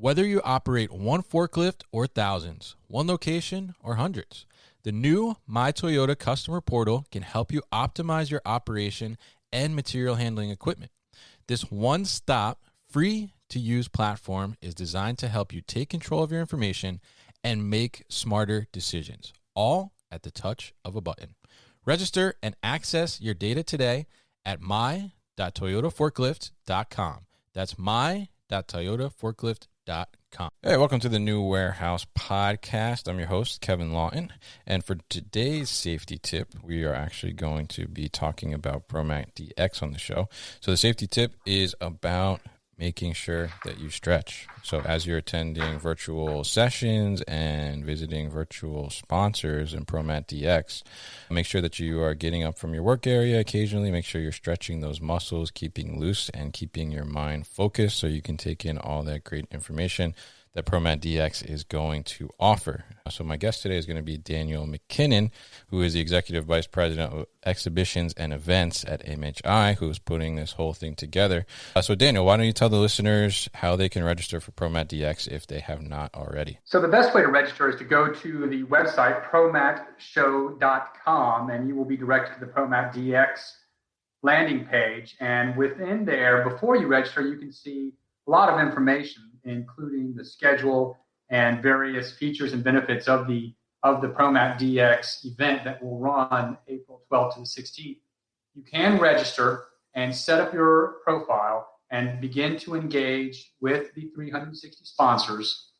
Whether you operate one forklift or thousands, one location or hundreds, the new My Toyota customer portal can help you optimize your operation and material handling equipment. This one-stop, free-to-use platform is designed to help you take control of your information and make smarter decisions, all at the touch of a button. Register and access your data today at my.toyotaforklift.com. That's my.toyotaforklift.com. Hey, welcome to the New Warehouse Podcast. I'm your host, Kevin Lawton. And for today's safety tip, we are actually going to be talking about ProMatDX on the show. So the safety tip is about making sure that you stretch. So as you're attending virtual sessions and visiting virtual sponsors in ProMatDX, make sure that you are getting up from your work area occasionally. Make sure you're stretching those muscles, keeping loose and keeping your mind focused so you can take in all that great information that ProMatDX is going to offer. So my guest today is going to be Daniel McKinnon, who is the Executive Vice President of Exhibitions and Events at MHI, who is putting this whole thing together. So Daniel, why don't you tell the listeners how they can register for ProMatDX if they have not already? So the best way to register is to go to the website, ProMatShow.com, and you will be directed to the ProMatDX landing page. And within there, before you register, you can see a lot of information, including the schedule and various features and benefits of the ProMatDX event that will run April 12th to the 16th. You can register and set up your profile and begin to engage with the 360 sponsors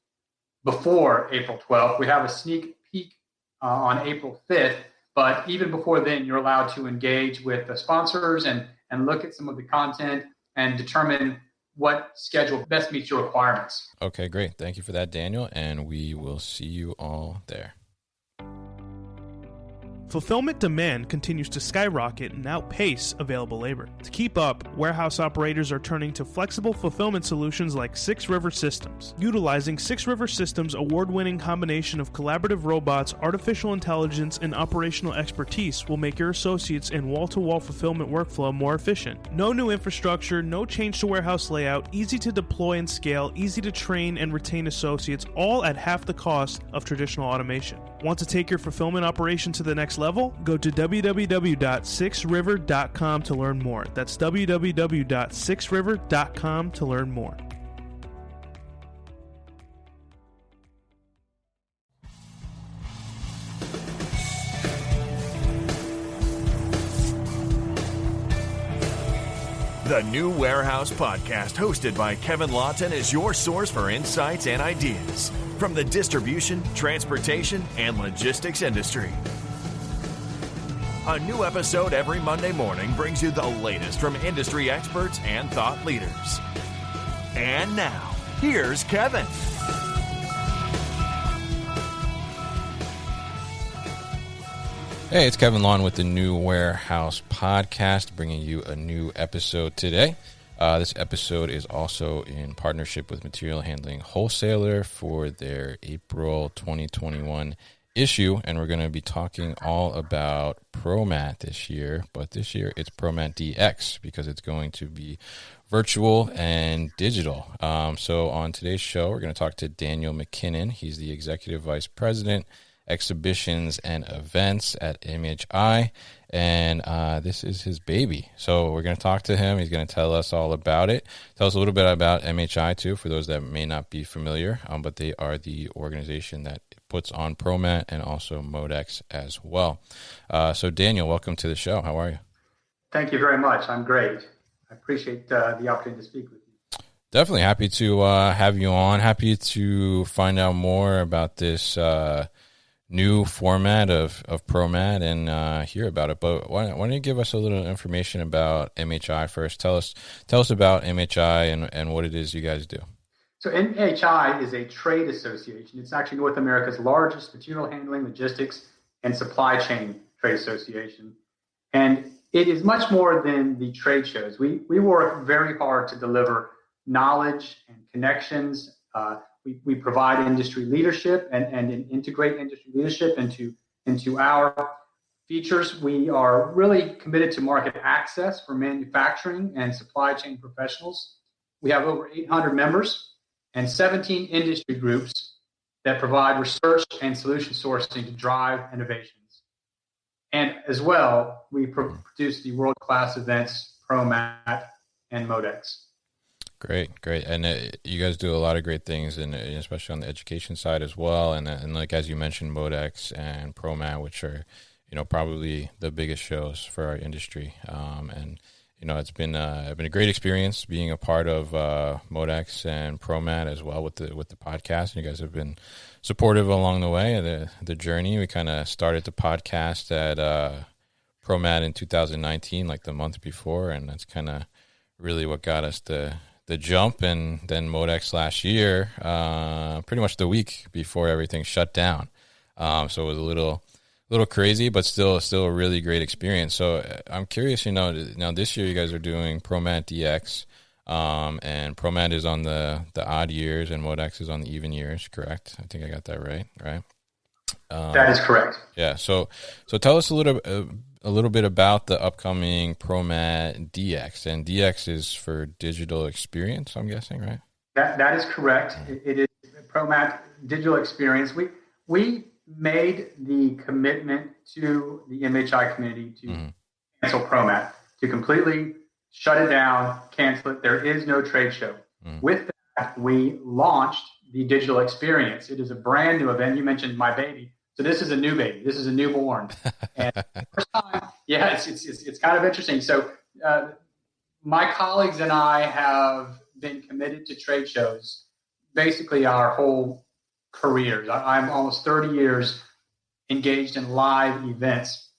before April 12th. We have a sneak peek on April 5th, but even before then, you're allowed to engage with the sponsors and look at some of the content and determine what schedule best meets your requirements. Okay, great. Thank you for that, Daniel, and we will see you all there. Fulfillment demand continues to skyrocket and outpace available labor. To keep up, warehouse operators are turning to flexible fulfillment solutions like 6 River Systems. Utilizing 6 River Systems' award-winning combination of collaborative robots, artificial intelligence, and operational expertise will make your associates in wall-to-wall fulfillment workflow more efficient. No new infrastructure, no change to warehouse layout, easy to deploy and scale, easy to train and retain associates, all at half the cost of traditional automation. Want to take your fulfillment operation to the next level? Go to www.6river.com to learn more. That's www.6river.com to learn more. The New Warehouse Podcast, hosted by Kevin Lawton, is your source for insights and ideas from the distribution, transportation, and logistics industry. A new episode every Monday morning brings you the latest from industry experts and thought leaders. And now, here's Kevin. Hey, it's Kevin Lawton with the New Warehouse Podcast, bringing you a new episode today. This episode is also in partnership with Material Handling Wholesaler for their April 2021 issue, and we're going to be talking all about ProMat this year, but this year it's ProMatDX because it's going to be virtual and digital. So on today's show, we're going to talk to Daniel McKinnon. He's the Executive Vice President, Exhibitions and Events at MHI, and this is his baby. So we're going to talk to him. He's going to tell us all about it. Tell us a little bit about MHI too, for those that may not be familiar, but they are the organization that puts on ProMat and also Modex as well. So Daniel, welcome to the show. How are you? Thank you very much. I'm great. I appreciate the opportunity to speak with you. Definitely happy to have you on. Happy to find out more about this new format of ProMat and hear about it. But why don't you give us a little information about MHI first? Tell us about MHI and what it is you guys do. So MHI is a trade association. It's actually North America's largest material handling, logistics, and supply chain trade association. And it is much more than the trade shows. We work very hard to deliver knowledge and connections. We provide industry leadership and integrate industry leadership into our features. We are really committed to market access for manufacturing and supply chain professionals. We have over 800 members, and 17 industry groups that provide research and solution sourcing to drive innovations. And as well, we produce the world-class events, ProMat and MODEX. Great. And you guys do a lot of great things, and especially on the education side as well. And like, as you mentioned, MODEX and ProMat, which are, probably the biggest shows for our industry. And it's been a great experience being a part of MODEX and ProMat as well with the podcast. And you guys have been supportive along the way, the journey. We kind of started the podcast at ProMat in 2019, like the month before, and that's kind of really what got us the jump. And then MODEX last year, pretty much the week before everything shut down. So it was a little crazy, but still a really great experience. So I'm curious, now this year you guys are doing ProMatDX, and ProMat is on the odd years and MODEX is on the even years, correct? I think I got that right? That is correct. Yeah. So tell us a little bit about the upcoming ProMatDX, and DX is for digital experience, I'm guessing, right? That is correct. It is ProMat digital experience. We made the commitment to the MHI community to cancel ProMat, to completely shut it down, cancel it. There is no trade show. With that, we launched the digital experience. It is a brand new event. You mentioned my baby. So this is a new baby. This is a newborn. And first time, yeah, it's kind of interesting. So my colleagues and I have been committed to trade shows basically our whole careers. I'm almost 30 years engaged in live events,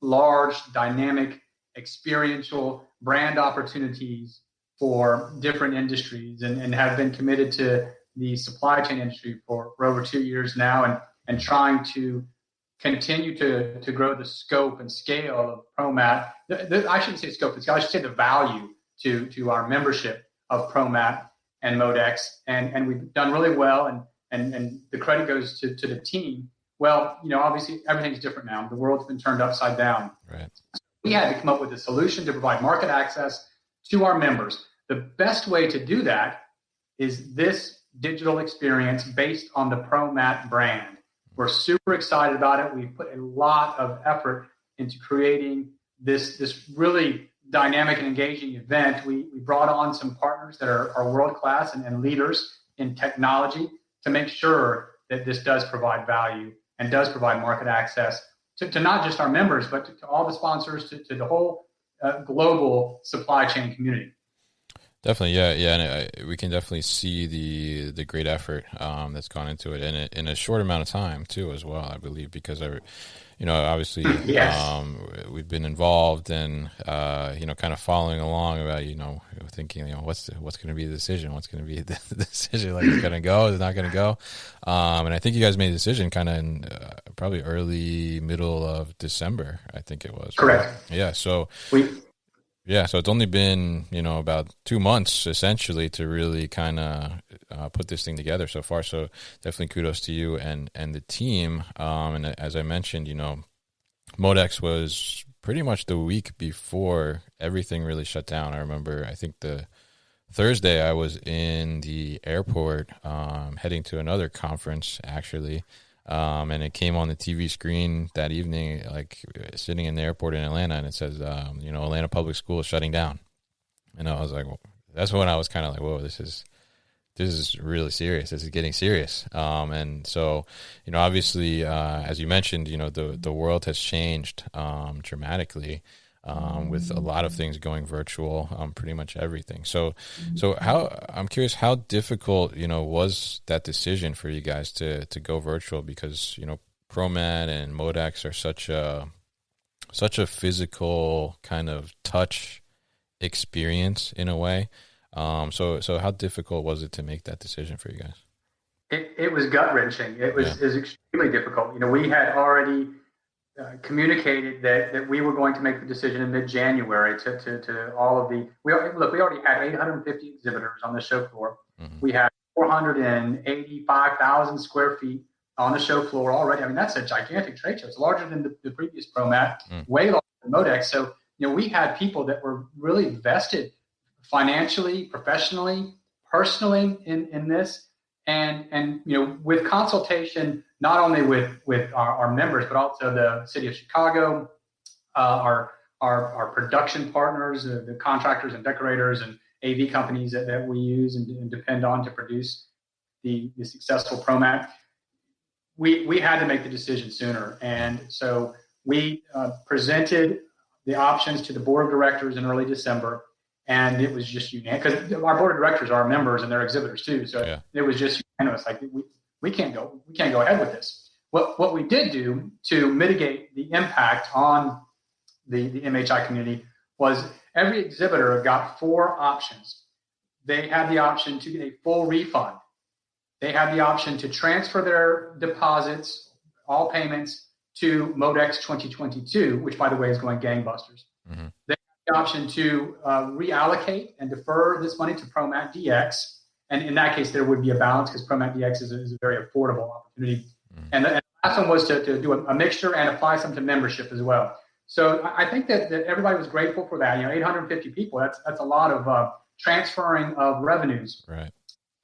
large, dynamic, experiential brand opportunities for different industries, and have been committed to the supply chain industry for over 2 years now, and trying to continue to grow the scope and scale of ProMat. I shouldn't say scope and scale, I should say the value to our membership of ProMat and MODEX. And we've done really well, and the credit goes to the team. Well, obviously everything's different now. The world's been turned upside down. Right. So we had to come up with a solution to provide market access to our members. The best way to do that is this digital experience based on the ProMat brand. We're super excited about it. We've put a lot of effort into creating this really dynamic and engaging event. We brought on some partners that are world-class and leaders in technology to make sure that this does provide value and does provide market access to not just our members, but to all the sponsors, to the whole global supply chain community. Definitely, yeah, and we can definitely see the great effort that's gone into it, and in a short amount of time too, as well. I believe because obviously, yes. We've been involved and kind of following along about thinking what's going to be the decision, what's going to be the decision, like it's going to go, is it not going to go, and I think you guys made a decision kind of in probably early middle of December, I think it was. Correct. Right? Yeah. So so it's only been, about 2 months essentially to really kind of put this thing together so far. So definitely kudos to you and the team. And as I mentioned, MODEX was pretty much the week before everything really shut down. I remember, I think the Thursday I was in the airport heading to another conference actually. And it came on the TV screen that evening, like sitting in the airport in Atlanta, and it says, Atlanta Public School is shutting down. And I was like, well, that's when I was kind of like, whoa, this is really serious. This is getting serious. And so, obviously, as you mentioned, the world has changed dramatically. With a lot of things going virtual, pretty much everything. So I'm curious, how difficult, was that decision for you guys to go virtual? Because, ProMat and MODEX are such a physical kind of touch experience in a way. So how difficult was it to make that decision for you guys? It was gut-wrenching. It was extremely difficult. We had already communicated that we were going to make the decision in mid-January to all of the we already had 850 exhibitors on the show floor. Mm-hmm. We had 485,000 square feet on the show floor already. I mean, that's a gigantic trade show. It's larger than the previous ProMat, way larger than MODEX. So we had people that were really vested financially, professionally, personally in this, and with consultation not only with our members, but also the city of Chicago, our production partners, the contractors and decorators and AV companies that we use and depend on to produce the successful ProMat. We had to make the decision sooner, and so we presented the options to the board of directors in early December, and it was just unanimous, because our board of directors are our members and they're exhibitors too. So It was just unanimous. Like we can't go ahead with this. What we did do to mitigate the impact on the MHI community was every exhibitor got 4 options. They had the option to get a full refund. They had the option to transfer their deposits, all payments, to MODEX 2022, which, by the way, is going gangbusters. Mm-hmm. They had the option to reallocate and defer this money to ProMatDX. And in that case, there would be a balance, because ProMatDX is a very affordable opportunity. Mm-hmm. And the last one was to do a mixture and apply some to membership as well. So I think that everybody was grateful for that. 850 people, that's a lot of transferring of revenues. Right.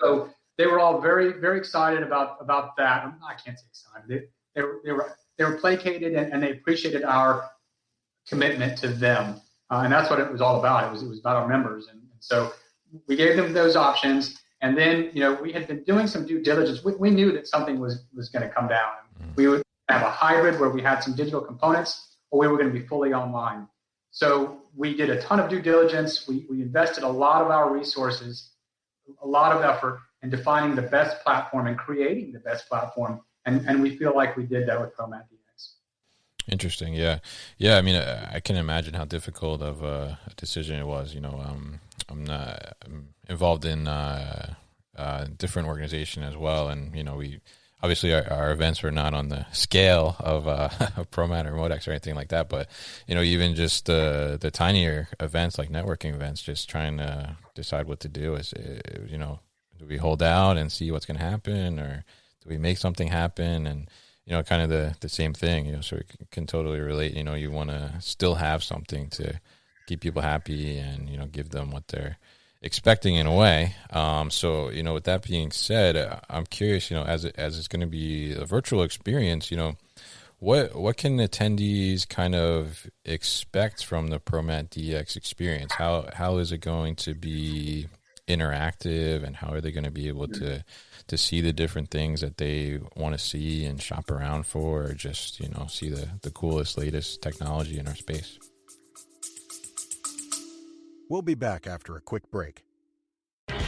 So they were all very, very excited about that. I can't say excited. They were placated, and they appreciated our commitment to them. And that's what it was all about. It was about our members. And so we gave them those options. And then, we had been doing some due diligence. We knew that something was going to come down. Mm-hmm. We would have a hybrid where we had some digital components, or we were going to be fully online. So we did a ton of due diligence. We invested a lot of our resources, a lot of effort in defining the best platform and creating the best platform. And we feel like we did that with ProMatDX. Interesting. Yeah. I mean, I can imagine how difficult of a decision it was. I'm involved in a different organization as well. And, we obviously our events are not on the scale of ProMat or MODEX or anything like that. But, even just the tinier events like networking events, just trying to decide what to do is, do we hold out and see what's going to happen, or do we make something happen? And, kind of the same thing, so we can totally relate. You want to still have something to keep people happy and, give them what they're expecting in a way. So, with that being said, I'm curious, as it's going to be a virtual experience, what can attendees kind of expect from the ProMatDX experience? How is it going to be interactive, and how are they going to be able to see the different things that they want to see and shop around for, or just, see the coolest, latest technology in our space? We'll be back after a quick break.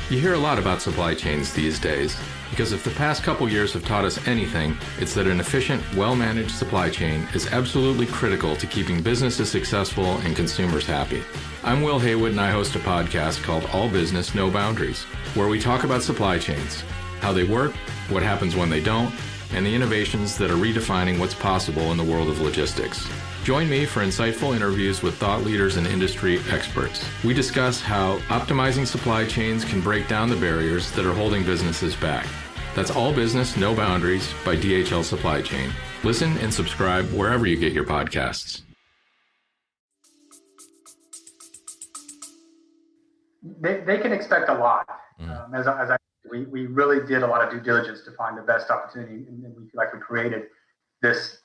You hear a lot about supply chains these days, because if the past couple years have taught us anything, it's that an efficient, well-managed supply chain is absolutely critical to keeping businesses successful and consumers happy. I'm Will Haywood, and I host a podcast called All Business, No Boundaries, where we talk about supply chains, how they work, what happens when they don't, and the innovations that are redefining what's possible in the world of logistics. Join me for insightful interviews with thought leaders and industry experts. We discuss how optimizing supply chains can break down the barriers that are holding businesses back. That's All Business, No Boundaries by DHL Supply Chain. Listen and subscribe wherever you get your podcasts. They can expect a lot. We really did a lot of due diligence to find the best opportunity, and we feel like we created this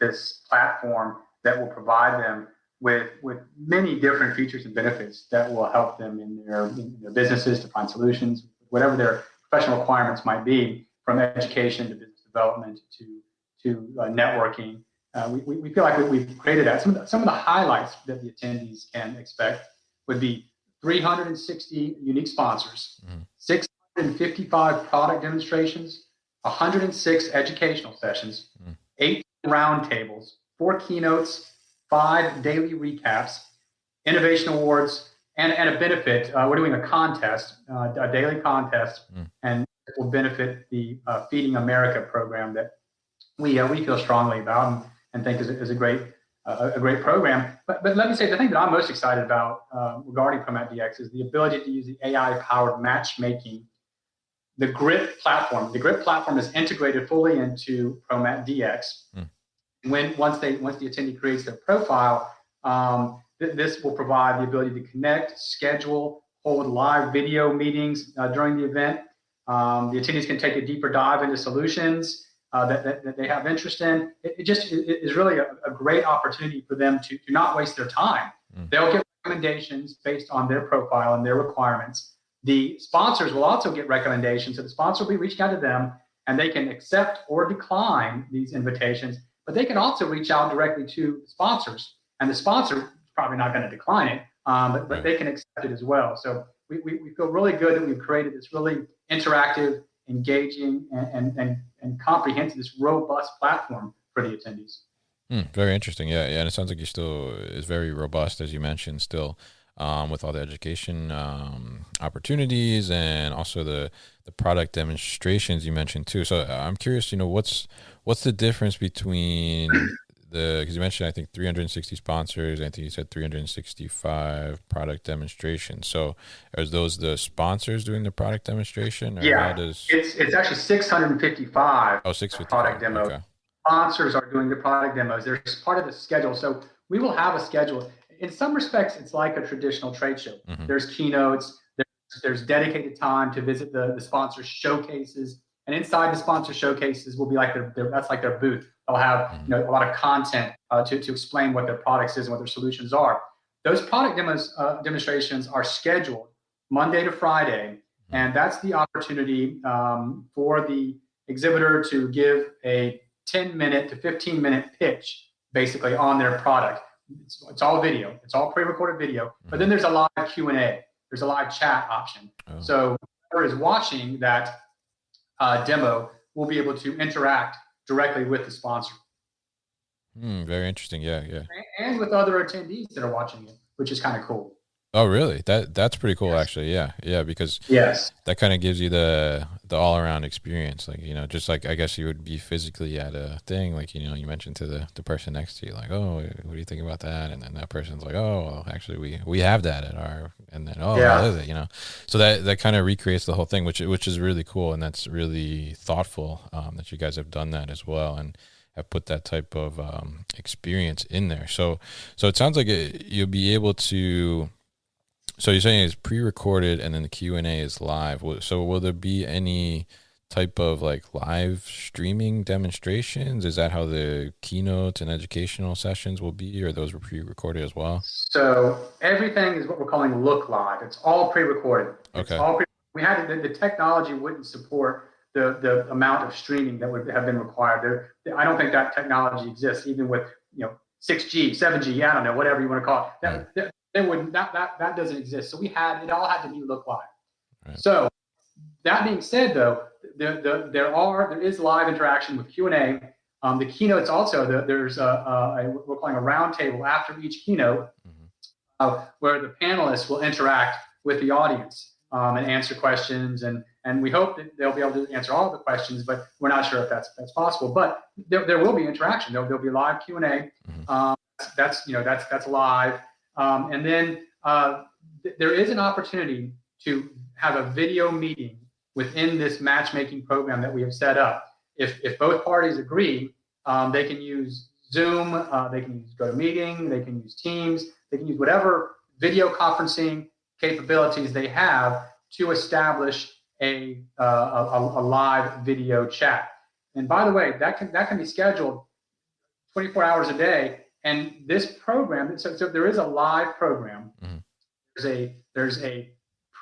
platform that will provide them with many different features and benefits that will help them in their businesses to find solutions, whatever their professional requirements might be, from education to business development to networking. We feel like we've created that. Some of the highlights that the attendees can expect would be 360 unique sponsors, 655 product demonstrations, 106 educational sessions, 8 roundtables, 4 keynotes, 5 daily recaps, innovation awards, and a benefit. We're doing a contest, a daily contest, and it will benefit the Feeding America program that we feel strongly about and think is a great program. But let me say, the thing that I'm most excited about regarding ProMatDX is the ability to use the AI-powered matchmaking. The GRIP platform. The GRIP platform is integrated fully into ProMatDX. Once the attendee creates their profile, this will provide the ability to connect, schedule, hold live video meetings during the event. The attendees can take a deeper dive into solutions that they have interest in. It just is really a great opportunity for them to not waste their time. They'll get recommendations based on their profile and their requirements. The sponsors will also get recommendations. So the sponsor will be reaching out to them, and they can accept or decline these invitations, but they can also reach out directly to the sponsors, and the sponsor is probably not going to decline it, but they can accept it as well. So we feel really good that we've created this really interactive, engaging, and comprehensive, this robust platform for the attendees. Very interesting. Yeah. And it sounds like you still is very robust, as you mentioned, still with all the education opportunities and also the product demonstrations you mentioned too. So I'm curious, what's the difference between because you mentioned, I think 360 sponsors, I think you said 365 product demonstrations. So are those the sponsors doing the product demonstration? Or it's actually 655. Oh, 655. Product demo. Okay. Sponsors are doing the product demos. They're part of the schedule. So we will have a schedule. In some respects, it's like a traditional trade show. There's keynotes. There's dedicated time to visit the sponsor showcases. And inside the sponsor showcases will be like that's like their booth. They'll have a lot of content to explain what their products is and what their solutions are. Those product demonstrations are scheduled Monday to Friday, and that's the opportunity for the exhibitor to give a 10-minute to 15-minute pitch, basically, on their product. It's all video. It's all pre-recorded video. But then there's a live Q&A. There's a live chat option. So whoever is watching that demo will be able to interact directly with the sponsor. Very interesting. Yeah. And with other attendees that are watching it, which is kind of cool. Oh, really? That's pretty cool, actually. Yeah, because that kind of gives you the all around experience. Like, just like I guess you would be physically at a thing, like, you mentioned to the person next to you, like, oh, what do you think about that? And then that person's like, oh, well, actually we have that at our, and then what is it? So that kind of recreates the whole thing, which is really cool, and that's really thoughtful that you guys have done that as well, and have put that type of experience in there. So it sounds like you'll be able to. So you're saying it's pre-recorded and then the Q&A is live. So will there be any type of like live streaming demonstrations? Is that how the keynotes and educational sessions will be, or those were pre-recorded as well? So everything is what we're calling look live. It's all pre-recorded. Okay. We had the technology wouldn't support the amount of streaming that would have been required. I don't think that technology exists, even with 6G, 7G, I don't know, whatever you want to call it. That doesn't exist. So it all had to be look live. Right. So that being said, though, there is live interaction with Q&A. The keynotes also, there's we're calling a round table after each keynote, where the panelists will interact with the audience and answer questions, and we hope that they'll be able to answer all of the questions, but we're not sure if that's possible. But there will be interaction. There'll be live Q&A. That's live. And then there is an opportunity to have a video meeting within this matchmaking program that we have set up. If both parties agree, they can use Zoom, they can use GoToMeeting, they can use Teams, they can use whatever video conferencing capabilities they have to establish a live video chat. And by the way, that can be scheduled 24 hours a day. And this program, so there is a live program. There's a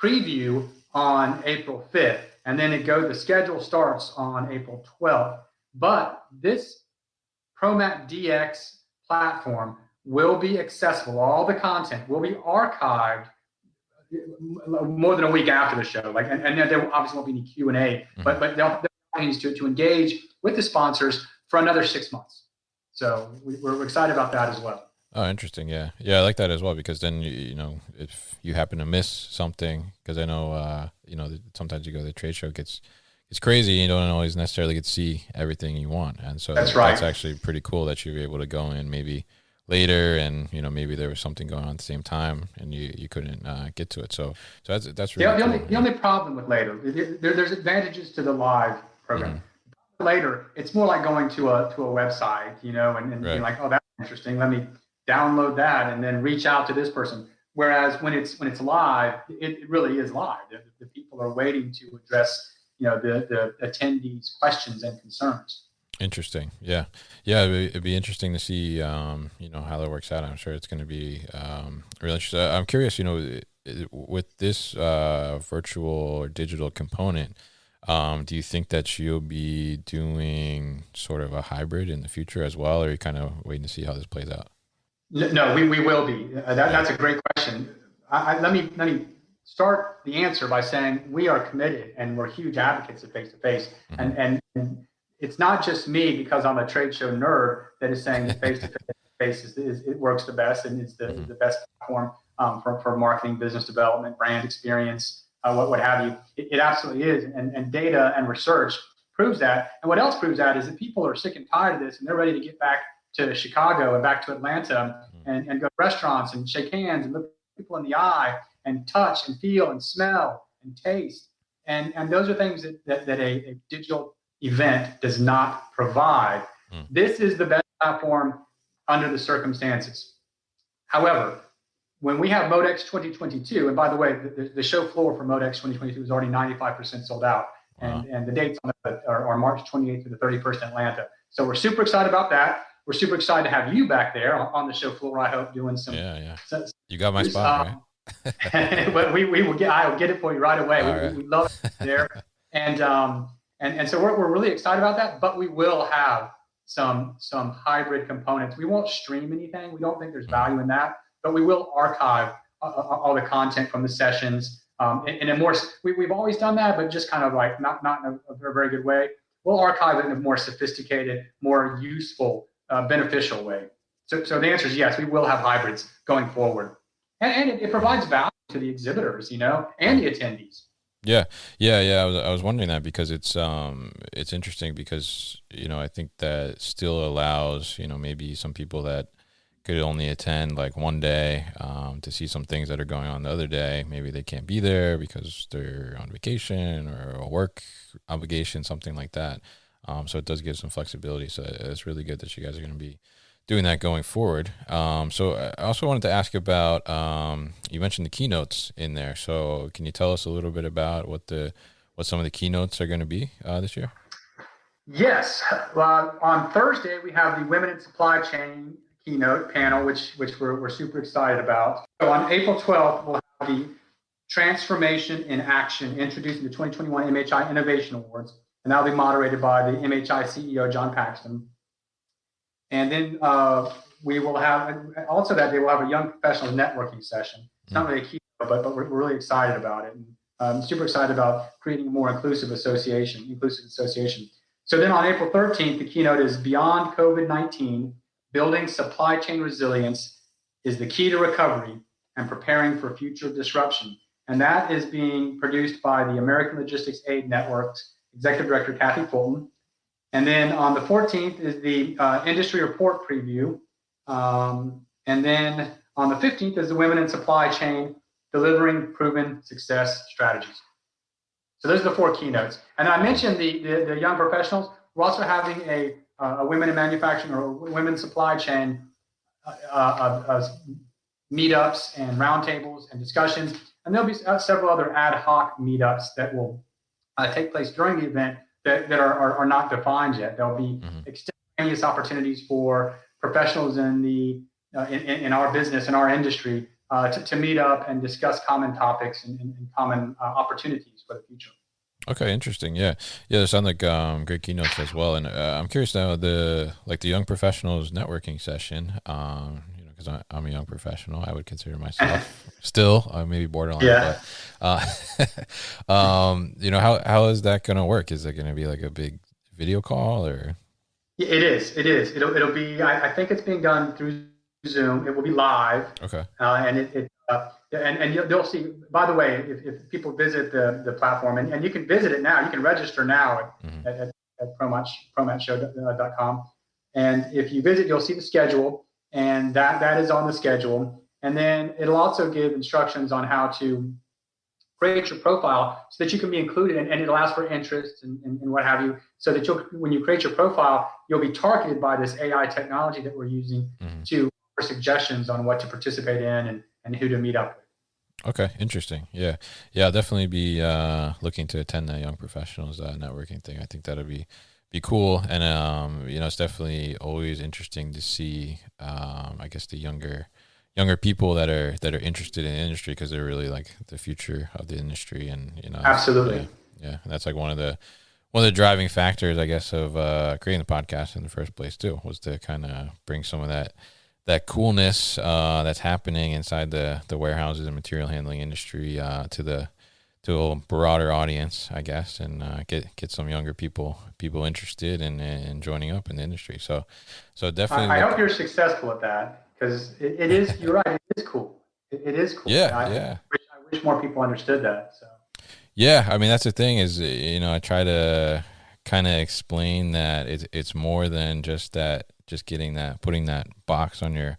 preview on April 5th, and then the schedule starts on April 12th. But this ProMatDX platform will be accessible. All the content will be archived more than a week after the show. And there obviously won't be any Q&A, but they'll need to engage with the sponsors for another 6 months. So we're excited about that as well. Oh, interesting. Yeah, I like that as well, because then if you happen to miss something, because I know sometimes you go to the trade show, it's crazy. You don't always necessarily get to see everything you want, and so that's actually pretty cool that you're able to go in maybe later, and maybe there was something going on at the same time, and you couldn't get to it. So that's really cool. The only problem with later, there's advantages to the live program. Later, it's more like going to a website, and being like, oh, that's interesting. Let me download that and then reach out to this person. Whereas when it's live, it really is live. The people are waiting to address, the attendees' questions and concerns. Interesting. Yeah. It'd be interesting to see, how that works out. I'm sure it's going to be really interesting. I'm curious, with this virtual or digital component, do you think that you'll be doing sort of a hybrid in the future as well, or are you kind of waiting to see how this plays out? No, we will be. That's a great question. Let me start the answer by saying we are committed and we're huge advocates of face-to-face. And it's not just me, because I'm a trade show nerd, that is saying that face-to-face it works the best and it's the best platform for marketing, business development, brand experience, what have you. It absolutely is. And data and research proves that. And what else proves that is that people are sick and tired of this, and they're ready to get back to Chicago and back to Atlanta and go to restaurants and shake hands and look people in the eye and touch and feel and smell and taste. And those are things that a digital event does not provide. This is the best platform under the circumstances. However, when we have MODEX 2022, and by the way, the show floor for MODEX 2022 is already 95% sold out. Wow. And the dates on that are March 28th through the 31st in Atlanta. So we're super excited about that. We're super excited to have you back there on the show floor, I hope, doing some. Yeah. You got my spot, right? But I will get it for you right away. We love it there. And so we're really excited about that, but we will have some hybrid components. We won't stream anything. We don't think there's value in that, but we will archive all the content from the sessions in a more, we've always done that, but just kind of like not in a very good way. We'll archive it in a more sophisticated, more useful, beneficial way. So the answer is yes, we will have hybrids going forward. And it provides value to the exhibitors, and the attendees. Yeah. I was wondering that because it's interesting because, I think that still allows, maybe some people that could only attend like one day to see some things that are going on the other day. Maybe they can't be there because they're on vacation or a work obligation, something like that. So it does give some flexibility. So it's really good that you guys are going to be doing that going forward. So I also wanted to ask about, you mentioned the keynotes in there. So can you tell us a little bit about what some of the keynotes are going to be this year? Yes. On Thursday, we have the Women in Supply Chain keynote panel, which we're super excited about. So on April 12th, we'll have the Transformation in Action, introducing the 2021 MHI Innovation Awards, and that'll be moderated by the MHI CEO, John Paxton. And then we will have, also that day, we'll have a young professionals networking session. It's not really a keynote, but we're really excited about it. And I'm super excited about creating a more inclusive association. So then on April 13th, the keynote is Beyond COVID-19, Building Supply Chain Resilience is the Key to Recovery and Preparing for Future Disruption. And that is being produced by the American Logistics Aid Network's Executive Director, Kathy Fulton. And then on the 14th is the industry report preview. And then on the 15th is the Women in Supply Chain, Delivering Proven Success Strategies. So those are the four keynotes. And I mentioned the young professionals. We're also having a women in manufacturing or women supply chain meetups and roundtables and discussions. And there'll be several other ad hoc meetups that will take place during the event that are not defined yet. There'll be extemporaneous opportunities for professionals in our business, in our industry, to meet up and discuss common topics and common opportunities for the future. Okay, interesting. Yeah, they sound like great keynotes as well. And I'm curious now, the young professionals networking session. Because I'm a young professional, I would consider myself still maybe borderline. Yeah. But how is that going to work? Is it going to be like a big video call or? It is. It'll be. I think it's being done through Zoom. It will be live. Okay. And you'll see, by the way, if people visit the platform, and you can visit it now, you can register now at ProMatShow.com. And if you visit, you'll see the schedule, and that is on the schedule. And then it'll also give instructions on how to create your profile so that you can be included, and it'll ask for interest and what have you, so that when you create your profile, you'll be targeted by this AI technology that we're using to offer suggestions on what to participate in and who to meet up with. Okay, interesting. Yeah, I'll definitely be looking to attend that Young Professionals networking thing. I think that'll be cool, and it's definitely always interesting to see. I guess the younger people that are interested in the industry, because they're really like the future of the industry, and Absolutely. Yeah, and that's like one of the driving factors, I guess, of creating the podcast in the first place too, was to kind of bring some of that coolness that's happening inside the warehouses and material handling industry to a broader audience, I guess, and get some younger people interested in joining up in the industry. So definitely. I hope you're successful at that, because it is. You're right. It is cool. It is cool. Yeah, I wish more people understood that. So. Yeah, I mean, that's the thing is, I try to kind of explain that it's more than just putting that box on your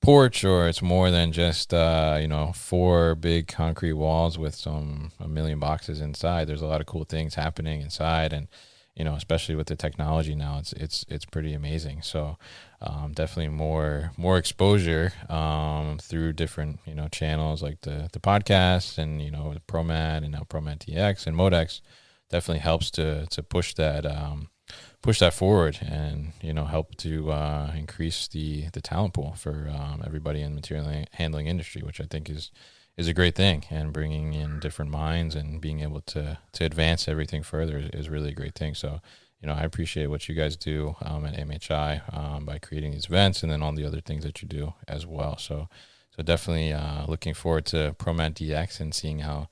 porch, or it's more than just 4 big concrete walls with a million boxes inside. There's a lot of cool things happening inside, and especially with the technology now, it's pretty amazing. So definitely more exposure through different channels like the podcast, and the ProMat, and now ProMatDX and MODEX definitely helps to push that forward, and help to increase the talent pool for everybody in the material handling industry, which I think is a great thing, and bringing in different minds and being able to advance everything further is really a great thing. So I appreciate what you guys do at MHI by creating these events, and then all the other things that you do as well. So definitely looking forward to ProMatDX and seeing how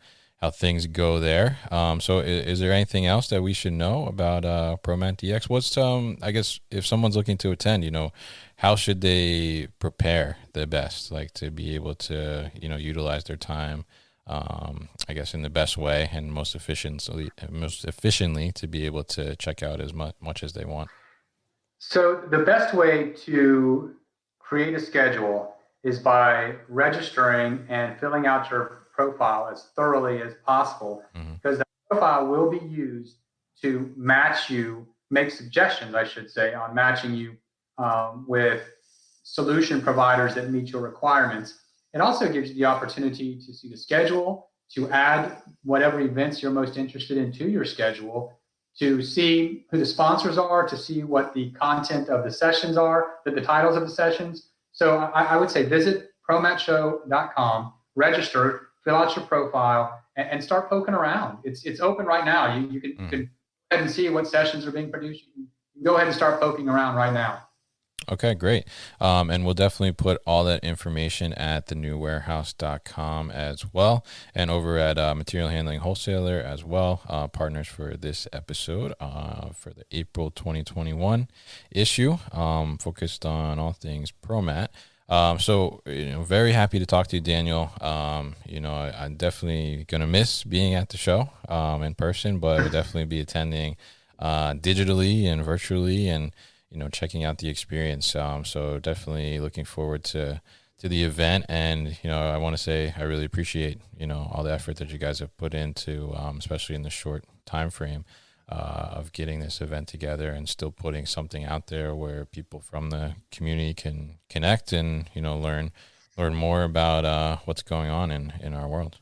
things go there. So is there anything else that we should know about ProMatDX? What's I guess if someone's looking to attend, how should they prepare the best, like to be able to utilize their time, I guess in the best way and most efficiently to be able to check out as much as they want? So the best way to create a schedule is by registering and filling out your profile as thoroughly as possible, because that profile will be used to make suggestions, I should say, on matching you with solution providers that meet your requirements. It also gives you the opportunity to see the schedule, to add whatever events you're most interested in to your schedule, to see who the sponsors are, to see what the content of the sessions are, the titles of the sessions. So I would say visit promatshow.com, register, fill out your profile, and start poking around. It's open right now. You can go ahead and see what sessions are being produced. You can go ahead and start poking around right now. Okay, great. And we'll definitely put all that information at thenewwarehouse.com as well, and over at Material Handling Wholesaler as well, partners for this episode for the April 2021 issue, focused on all things ProMat. So, very happy to talk to you, Daniel. I'm definitely going to miss being at the show in person, but I'll definitely be attending digitally and virtually, and checking out the experience. So definitely looking forward to the event. And, I want to say I really appreciate, all the effort that you guys have put into, especially in the short time frame of getting this event together, and still putting something out there where people from the community can connect and, learn more about what's going on in our world.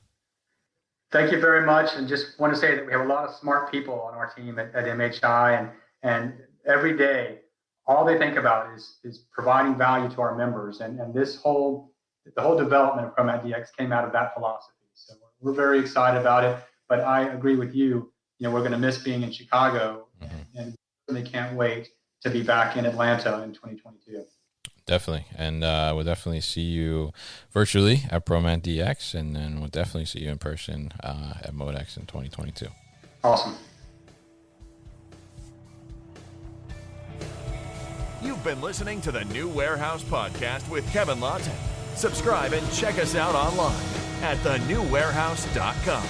Thank you very much. And just want to say that we have a lot of smart people on our team at MHI, and every day, all they think about is providing value to our members. And the whole development of ProMatDX came out of that philosophy. So we're very excited about it. But I agree with you. We're going to miss being in Chicago, and certainly can't wait to be back in Atlanta in 2022. Definitely. And we'll definitely see you virtually at ProMatDX, and then we'll definitely see you in person at MODEX in 2022. Awesome. You've been listening to the New Warehouse Podcast with Kevin Lawton. Subscribe and check us out online at thenewwarehouse.com.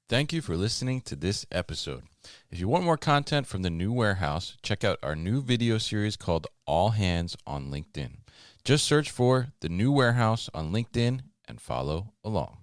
Thank you for listening to this episode. If you want more content from the New Warehouse, check out our new video series called All Hands on LinkedIn. Just search for the New Warehouse on LinkedIn and follow along.